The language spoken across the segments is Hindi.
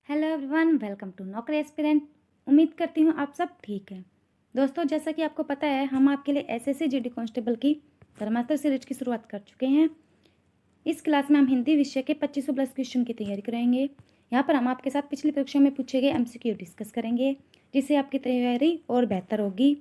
हेलो एवरीवन, वेलकम टू नौकरी एस्पिरेंट। उम्मीद करती हूँ आप सब ठीक हैं। दोस्तों, जैसा कि आपको पता है, हम आपके लिए एसएससी जीडी कांस्टेबल की ब्रह्मास्त्र सीरीज की शुरुआत कर चुके हैं। इस क्लास में हम हिंदी विषय के 2500 प्लस क्वेश्चन की तैयारी करेंगे। यहाँ पर हम आपके साथ पिछली परीक्षा में पूछे गए एमसीक्यू डिस्कस करेंगे, जिससे आपकी तैयारी और बेहतर होगी।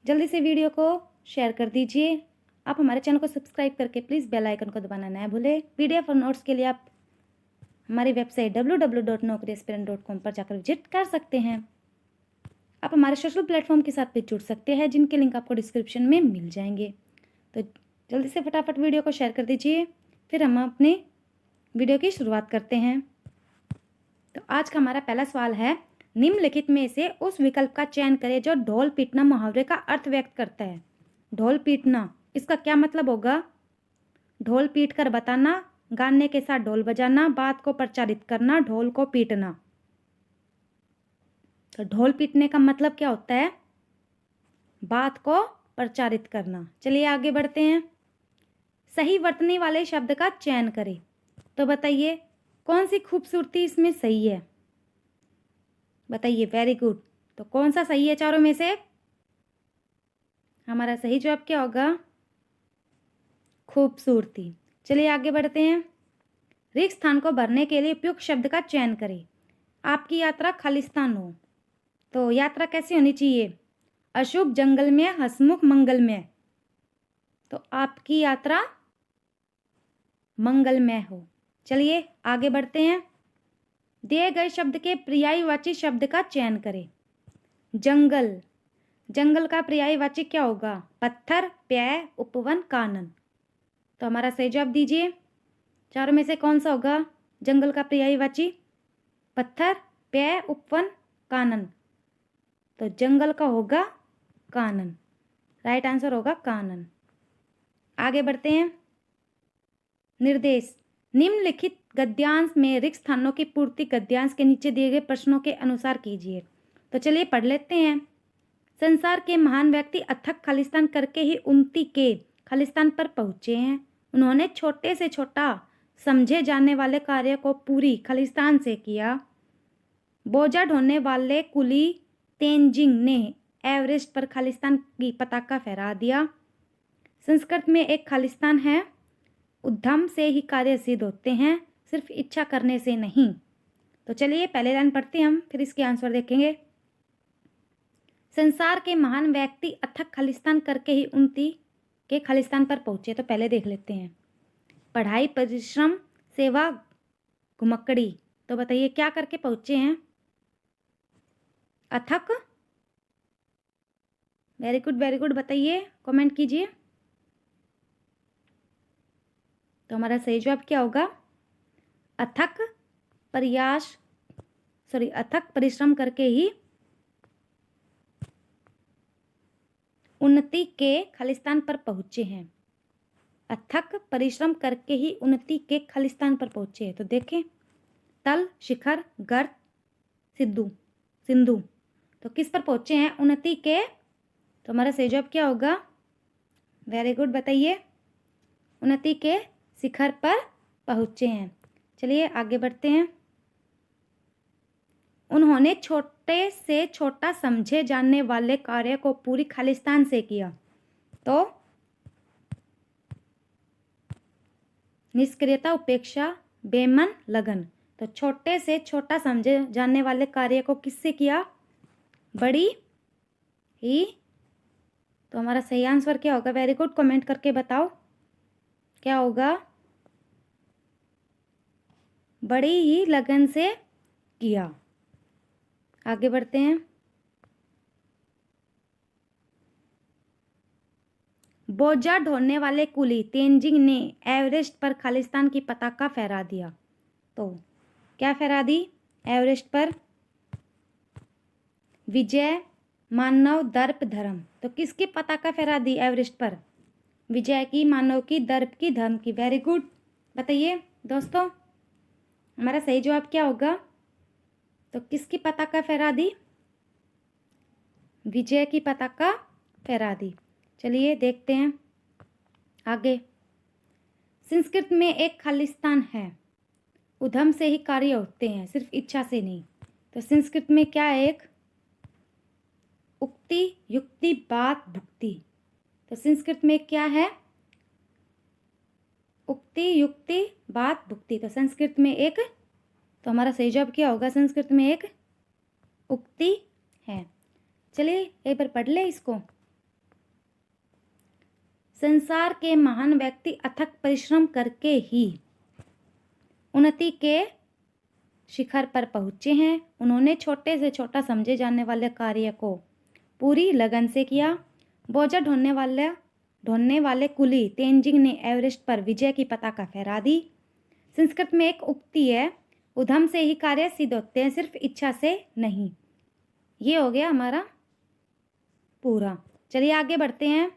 जल्दी से वीडियो को शेयर कर दीजिए। आप हमारे चैनल को सब्सक्राइब करके प्लीज़ बेल आइकन को दबाना ना भूलें। पीडीएफ और नोट्स के लिए आप हमारी वेबसाइट www.naukriaspirant.com पर जाकर विजिट कर सकते हैं। आप हमारे सोशल प्लेटफॉर्म के साथ भी जुड़ सकते हैं, जिनके लिंक आपको डिस्क्रिप्शन में मिल जाएंगे। तो जल्दी से फटाफट वीडियो को शेयर कर दीजिए, फिर हम अपने वीडियो की शुरुआत करते हैं। तो आज का हमारा पहला सवाल है, निम्नलिखित में से उस विकल्प का चयन करें जो ढोल पीटना मुहावरे का अर्थ व्यक्त करता है। ढोल पीटना, इसका क्या मतलब होगा? ढोल पीट कर बताना, गाने के साथ ढोल बजाना, बात को प्रचारित करना, ढोल को पीटना। तो ढोल पीटने का मतलब क्या होता है? बात को प्रचारित करना। चलिए आगे बढ़ते हैं। सही वर्तनी वाले शब्द का चयन करें। तो बताइए कौन सी खूबसूरती इसमें सही है? बताइए, वेरी गुड। तो कौन सा सही है चारों में से? हमारा सही जवाब क्या होगा? खूबसूरती। चलिए आगे बढ़ते हैं। रिक्त स्थान को भरने के लिए उपयुक्त शब्द का चयन करें। आपकी यात्रा खालिस्तान हो, तो यात्रा कैसी होनी चाहिए? अशुभ, जंगलमय, हसमुख, मंगलमय। तो आपकी यात्रा मंगलमय हो। चलिए आगे बढ़ते हैं। दिए गए शब्द के पर्यायवाची शब्द का चयन करें। जंगल, जंगल का पर्यायवाची क्या होगा? पत्थर, पेय, उपवन, कानन। तो हमारा सही जवाब दीजिए। चारों में से कौन सा होगा जंगल का पर्यायवाची? पत्थर, पेय, उपवन, कानन। तो जंगल का होगा कानन। राइट आंसर होगा कानन। आगे बढ़ते हैं। निर्देश, निम्नलिखित गद्यांश में रिक्त स्थानों की पूर्ति गद्यांश के नीचे दिए गए प्रश्नों के अनुसार कीजिए। तो चलिए पढ़ लेते हैं। संसार के महान व्यक्ति अथक खालिस्तान करके ही उन्नति के खालिस्तान पर पहुंचे हैं। उन्होंने छोटे से छोटा समझे जाने वाले कार्य को पूरी खालिस्तान से किया। बोझा ढोने वाले कुली तेंजिंग ने एवरेस्ट पर खालिस्तान की पताका फहरा दिया। संस्कृत में एक खालिस्तान है, उद्यम से ही कार्य सिद्ध होते हैं, सिर्फ इच्छा करने से नहीं। तो चलिए पहले लाइन पढ़ते हैं हम, फिर इसके आंसर देखेंगे। संसार के महान व्यक्ति अथक खालिस्तान करके ही उन्नति के खालिस्तान पर पहुंचे। तो पहले देख लेते हैं। पढ़ाई, परिश्रम, सेवा, घुमक्कड़ी। तो बताइए क्या करके पहुंचे हैं? अथक। Very good, very good. बताइए, कमेंट कीजिए। तो हमारा सही जवाब क्या होगा? अथक अथक परिश्रम करके ही उन्नति के खालिस्तान पर पहुंचे हैं। अथक परिश्रम करके ही उन्नति के खालिस्तान पर पहुंचे हैं। तो देखें, तल, शिखर, गर्त, सिंधु। तो किस पर पहुंचे हैं? उन्नति के। तो हमारा सही जवाब क्या होगा? Very good. बताइए, उन्नति के शिखर पर पहुंचे हैं। चलिए आगे बढ़ते हैं। उन्होंने छोटे से छोटा समझे जाने वाले कार्य को पूरी खालिस्तान से किया। तो निष्क्रियता, उपेक्षा, बेमन, लगन। तो छोटे से छोटा समझे जाने वाले कार्य को किससे किया? बड़ी ही। तो हमारा सही आंसर क्या होगा? वेरी गुड, कमेंट करके बताओ क्या होगा? बड़ी ही लगन से किया। आगे बढ़ते हैं। बोझा ढोने वाले कुली तेंजिंग ने एवरेस्ट पर खालिस्तान की पताका फहरा दिया। तो क्या फहरा दी एवरेस्ट पर? विजय, मानव, दर्प, धर्म। तो किसकी पताका फहरा दी एवरेस्ट पर? विजय की, मानव की, दर्प की, धर्म की। Very good. बताइए दोस्तों, हमारा सही जवाब क्या होगा? तो किसकी पताका फहरा दी? विजय की पताका फहरा दी। चलिए देखते हैं आगे। संस्कृत में एक खालिस्तान है, उद्यम से ही कार्य होते हैं, सिर्फ इच्छा से नहीं। तो संस्कृत में क्या है? एक उक्ति, युक्ति, बात, भुक्ति। तो संस्कृत में क्या है? उक्ति, युक्ति, बात, भुक्ति। तो संस्कृत में एक, तो हमारा सही जवाब क्या होगा? संस्कृत में एक उक्ति है। चलिए एक बार पढ़ ले इसको। संसार के महान व्यक्ति अथक परिश्रम करके ही उन्नति के शिखर पर पहुंचे हैं। उन्होंने छोटे से छोटा समझे जाने वाले कार्य को पूरी लगन से किया। बोझा ढोने वाले कुली तेंजिंग ने एवरेस्ट पर विजय की पताका फहरा दी। संस्कृत में एक उक्ति है, उद्यम से ही कार्य सिद्ध होते हैं, सिर्फ इच्छा से नहीं। ये हो गया हमारा पूरा। चलिए आगे बढ़ते हैं।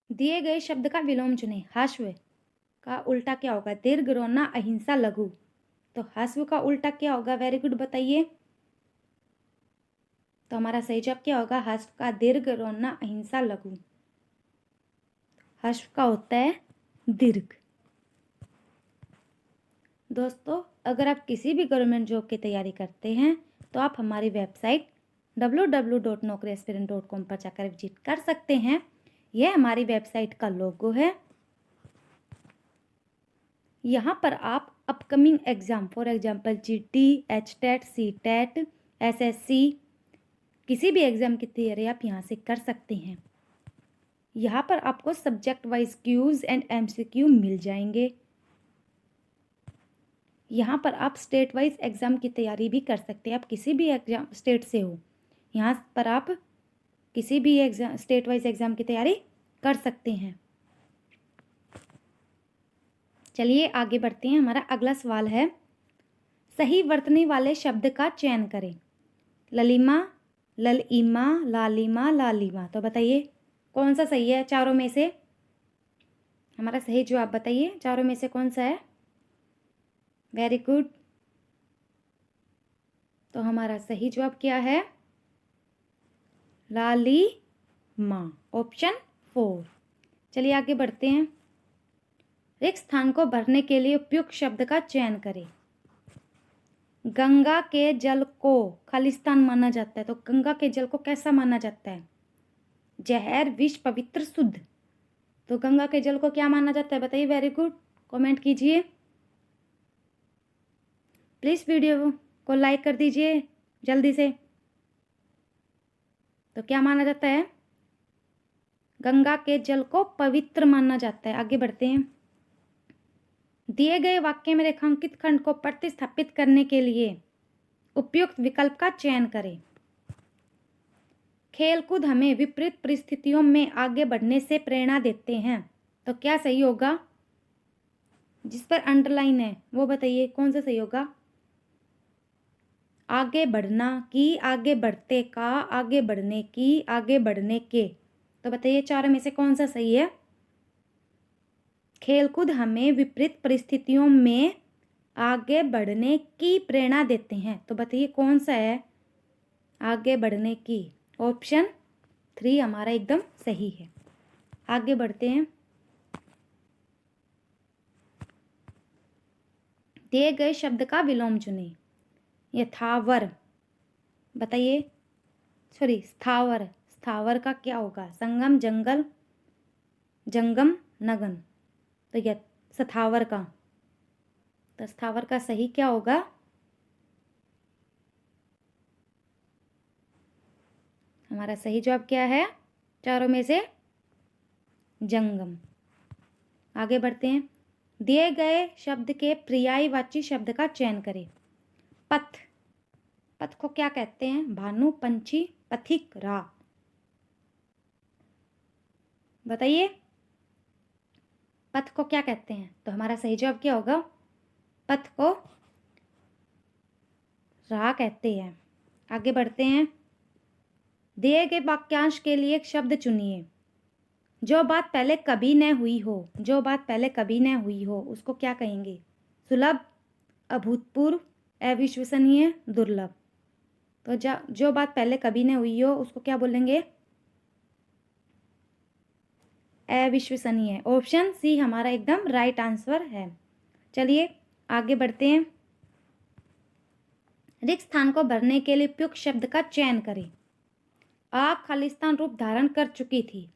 दिए गए शब्द का विलोम चुनें। हाश्व का उल्टा क्या होगा? दीर्घ, रोना, अहिंसा, लघु। तो हाश्व का उल्टा क्या होगा? वेरी गुड, बताइए। तो हमारा सही जवाब क्या होगा? हाश्व का दीर्घ, रोना, अहिंसा, लघु। हाश्व का होता है दीर्घ। दोस्तों, अगर आप किसी भी गवर्नमेंट जॉब की तैयारी करते हैं तो आप हमारी वेबसाइट www.naukriaspirant.com पर जाकर विजिट कर सकते हैं। यह हमारी वेबसाइट का लोगो है। यहाँ पर आप upcoming exam, for example GT, HTET, CTET, SSC, किसी भी एग्जाम की तैयारी आप यहाँ से कर सकते हैं। यहाँ पर आपको subject wise Qs and MCQ मिल जाएंगे। यहाँ पर आप स्टेट वाइज एग्ज़ाम की तैयारी भी कर सकते हैं। आप किसी भी एग्जाम स्टेट से हो, यहाँ पर आप किसी भी एग्जाम स्टेट वाइज एग्ज़ाम की तैयारी कर सकते हैं। चलिए आगे बढ़ते हैं। हमारा अगला सवाल है, सही वर्तनी वाले शब्द का चयन करें। ललिमा, ललईमा, लालिमा, लालिमा। तो बताइए कौन सा सही है चारों में से? हमारा सही जवाब बताइए, चारों में से कौन सा है? Very good. तो हमारा सही जवाब क्या है? लालिमा, ऑप्शन 4। चलिए आगे बढ़ते हैं। रिक्त स्थान को भरने के लिए उपयुक्त शब्द का चयन करें। गंगा के जल को खालिस्तान माना जाता है, तो गंगा के जल को कैसा माना जाता है? जहर, विष, पवित्र, शुद्ध। तो गंगा के जल को क्या माना जाता है? बताइए। वेरी गुड, कमेंट कीजिए प्लीज़, वीडियो को लाइक कर दीजिए जल्दी से। तो क्या माना जाता है? गंगा के जल को पवित्र माना जाता है। आगे बढ़ते हैं। दिए गए वाक्य में रेखांकित खंड को प्रतिस्थापित करने के लिए उपयुक्त विकल्प का चयन करें। खेलकूद हमें विपरीत परिस्थितियों में आगे बढ़ने से प्रेरणा देते हैं। तो क्या सही होगा? जिस पर अंडरलाइन है वो बताइए कौन सा सही होगा? आगे बढ़ना की, आगे बढ़ते का, आगे बढ़ने की, आगे बढ़ने के। तो बताइए चारों में से कौन सा सही है? खेलकूद हमें विपरीत परिस्थितियों में आगे बढ़ने की प्रेरणा देते हैं। तो बताइए कौन सा है आगे बढ़ने की? ऑप्शन 3 हमारा एकदम सही है। आगे बढ़ते हैं। दिए गए शब्द का विलोम चुनें। यथावर, बताइए। सॉरी, स्थावर। स्थावर का क्या होगा? संगम, जंगल, जंगम, नगन। तो यह स्थावर का, तो स्थावर का सही क्या होगा? हमारा सही जवाब क्या है चारों में से? जंगम। आगे बढ़ते हैं। दिए गए शब्द के पर्यायवाची शब्द का चयन करें। पथ, पथ को क्या कहते हैं? भानु, पंछी, पथिक, राह। बताइए पथ को क्या कहते हैं? तो हमारा सही जवाब क्या होगा? पथ को राह कहते हैं। आगे बढ़ते हैं। दिए गए वाक्यांश के लिए एक शब्द चुनिए। जो बात पहले कभी न हुई हो, जो बात पहले कभी न हुई हो उसको क्या कहेंगे? सुलभ, अभूतपूर्व, अविश्वसनीय, दुर्लभ। तो जो बात पहले कभी न हुई हो उसको क्या बोलेंगे? अविश्वसनीय। ऑप्शन सी हमारा एकदम राइट आंसर है। चलिए आगे बढ़ते हैं। रिक्त स्थान को भरने के लिए उपयुक्त शब्द का चयन करें। आग खालिस्तान रूप धारण कर चुकी थी।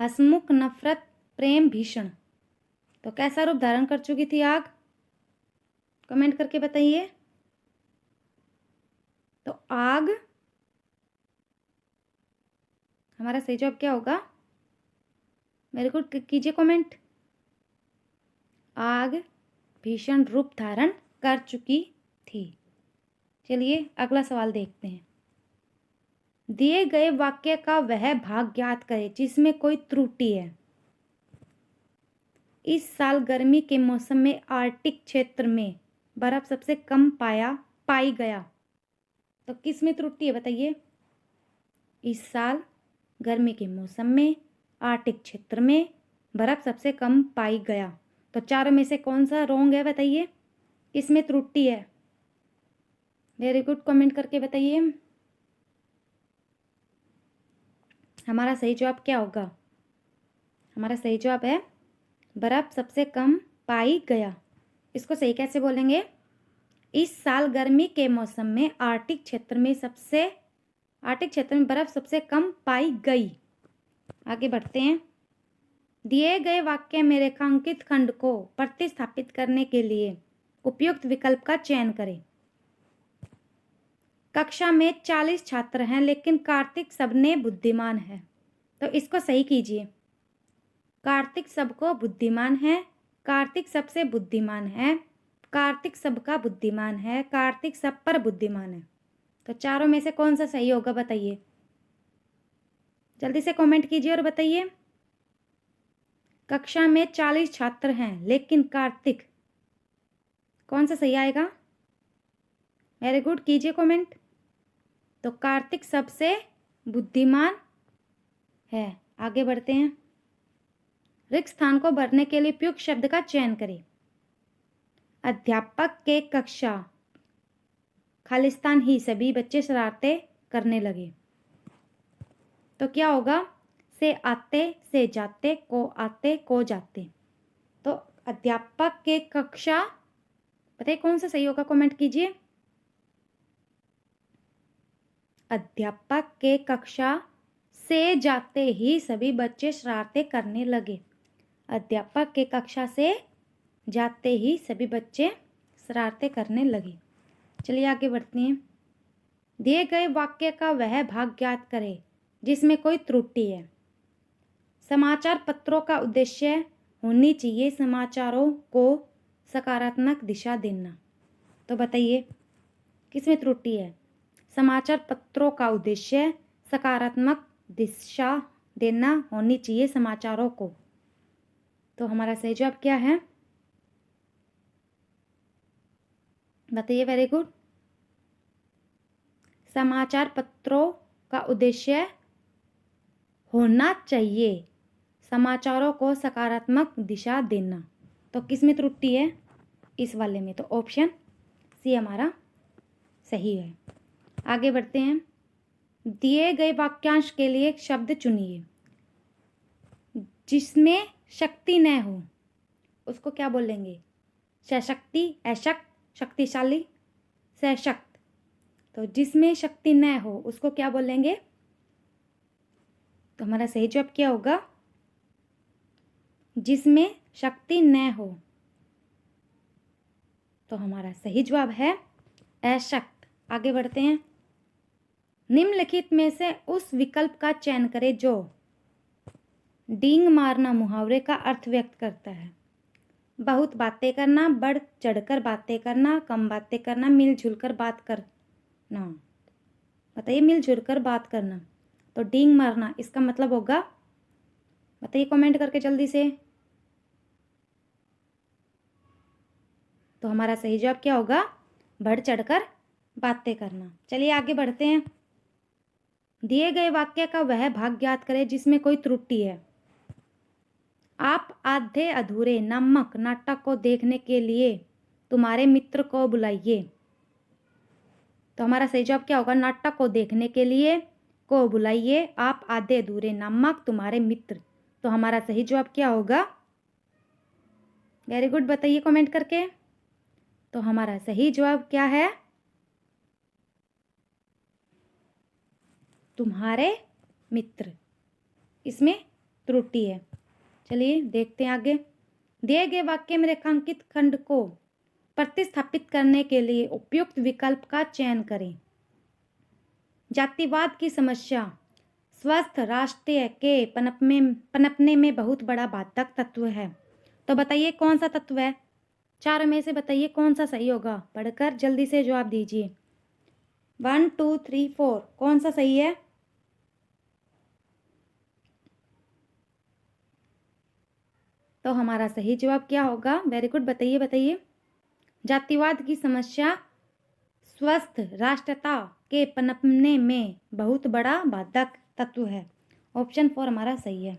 हंसमुख, नफरत, प्रेम, भीषण। तो कैसा रूप धारण कर चुकी थी आग? कमेंट करके बताइए। तो आग, हमारा सही जवाब क्या होगा? मेरे को कीजिए कमेंट। आग भीषण रूप धारण कर चुकी थी। चलिए अगला सवाल देखते हैं। दिए गए वाक्य का वह भाग ज्ञात करें जिसमें कोई त्रुटि है। इस साल गर्मी के मौसम में आर्कटिक क्षेत्र में बर्फ सबसे कम पाई गया। तो किस में त्रुटि है बताइए? इस साल गर्मी के मौसम में आर्कटिक क्षेत्र में बर्फ सबसे कम पाई गया। तो चारों में से कौन सा रॉन्ग है बताइए? किसमें त्रुटि है? वेरी गुड, कमेंट करके बताइए। हमारा सही जवाब क्या होगा? हमारा सही जवाब है बर्फ सबसे कम पाई गया। इसको सही कैसे बोलेंगे? इस साल गर्मी के मौसम में आर्कटिक क्षेत्र में बर्फ सबसे कम पाई गई। आगे बढ़ते हैं। दिए गए वाक्य में रेखांकित खंड को प्रतिस्थापित करने के लिए उपयुक्त विकल्प का चयन करें। कक्षा में 40 छात्र हैं लेकिन कार्तिक सबने बुद्धिमान है। तो इसको सही कीजिए। कार्तिक सबको बुद्धिमान है, कार्तिक सबसे बुद्धिमान है, कार्तिक सबका बुद्धिमान है, कार्तिक सब पर बुद्धिमान है। तो चारों में से कौन सा सही होगा बताइए? जल्दी से कमेंट कीजिए और बताइए। कक्षा में 40 छात्र हैं लेकिन कार्तिक, कौन सा सही आएगा? वेरी गुड, कीजिए कमेंट। तो कार्तिक सबसे बुद्धिमान है। आगे बढ़ते हैं। रिक्त स्थान को भरने के लिए उपयुक्त शब्द का चयन करें। अध्यापक के कक्षा खालिस्तान ही सभी बच्चे शरारतें करने लगे। तो क्या होगा? से आते, से जाते, को आते, को जाते। तो अध्यापक के कक्षा, बताइए कौन सा सही होगा? कमेंट कीजिए। अध्यापक के कक्षा से जाते ही सभी बच्चे शरारतें करने लगे। अध्यापक के कक्षा से जाते ही सभी बच्चे शरारतें करने लगे। चलिए आगे बढ़ते हैं। दिए गए वाक्य का वह भाग ज्ञात करें जिसमें कोई त्रुटि है। समाचार पत्रों का उद्देश्य होनी चाहिए समाचारों को सकारात्मक दिशा देना। तो बताइए किसमें त्रुटि है? समाचार पत्रों का उद्देश्य सकारात्मक दिशा देना होनी चाहिए समाचारों को। तो हमारा सही जवाब क्या है बताइए? Very good. समाचार पत्रों का उद्देश्य होना चाहिए समाचारों को सकारात्मक दिशा देना। तो किस में त्रुटि है इस वाले में? तो ऑप्शन सी हमारा सही है। आगे बढ़ते हैं। दिए गए वाक्यांश के लिए एक शब्द चुनिए जिसमें शक्ति न हो। उसको क्या बोलेंगे? सशक्ति, अशक्त, शक्तिशाली, सशक्त। तो जिसमें शक्ति न हो उसको क्या बोलेंगे? तो हमारा सही जवाब क्या होगा? जिसमें शक्ति न हो। तो हमारा सही जवाब है अशक्त। आगे बढ़ते हैं। निम्नलिखित में से उस विकल्प का चयन करें जो डींग मारना मुहावरे का अर्थ व्यक्त करता है। बहुत बातें करना, बढ़ चढ़कर बातें करना, कम बातें करना, मिलजुल कर बात करना। बताइए मिलजुल कर बात करना। तो डींग मारना इसका मतलब होगा, बताइए कमेंट करके जल्दी से। तो हमारा सही जवाब क्या होगा? बढ़ चढ़कर बातें करना। चलिए आगे बढ़ते हैं। दिए गए वाक्य का वह भाग ज्ञात करें जिसमें कोई त्रुटि है। आप आधे अधूरे नामक नाटक को देखने के लिए तुम्हारे मित्र को बुलाइए। तो हमारा सही जवाब क्या होगा? नाटक को देखने के लिए को बुलाइए आप आधे अधूरे नामक तुम्हारे मित्र तो हमारा सही जवाब क्या होगा? वेरी गुड, बताइए कमेंट करके। तो हमारा सही जवाब क्या है? तुम्हारे मित्र। इसमें त्रुटि है। चलिए देखते हैं आगे। दिए गए वाक्य में रेखांकित खंड को प्रतिस्थापित करने के लिए उपयुक्त विकल्प का चयन करें। जातिवाद की समस्या स्वस्थ राष्ट्र के पनपने में बहुत बड़ा बाधक तत्व है। तो बताइए कौन सा तत्व है? चारों में से बताइए कौन सा सही होगा। पढ़कर जल्दी से जवाब दीजिए। 1 2 3 4 कौन सा सही है? तो हमारा सही जवाब क्या होगा? वेरी गुड, बताइए बताइए। जातिवाद की समस्या स्वस्थ राष्ट्रता के पनपने में बहुत बड़ा बाधक तत्व है। ऑप्शन 4 हमारा सही है।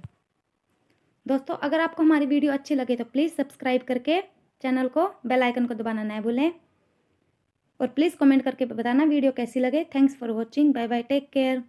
दोस्तों अगर आपको हमारी वीडियो अच्छी लगे तो प्लीज़ सब्सक्राइब करके चैनल को, बेल आइकन को दबाना ना भूलें और प्लीज़ कमेंट करके बताना वीडियो कैसी लगे। Thanks for watching. Bye bye, take care.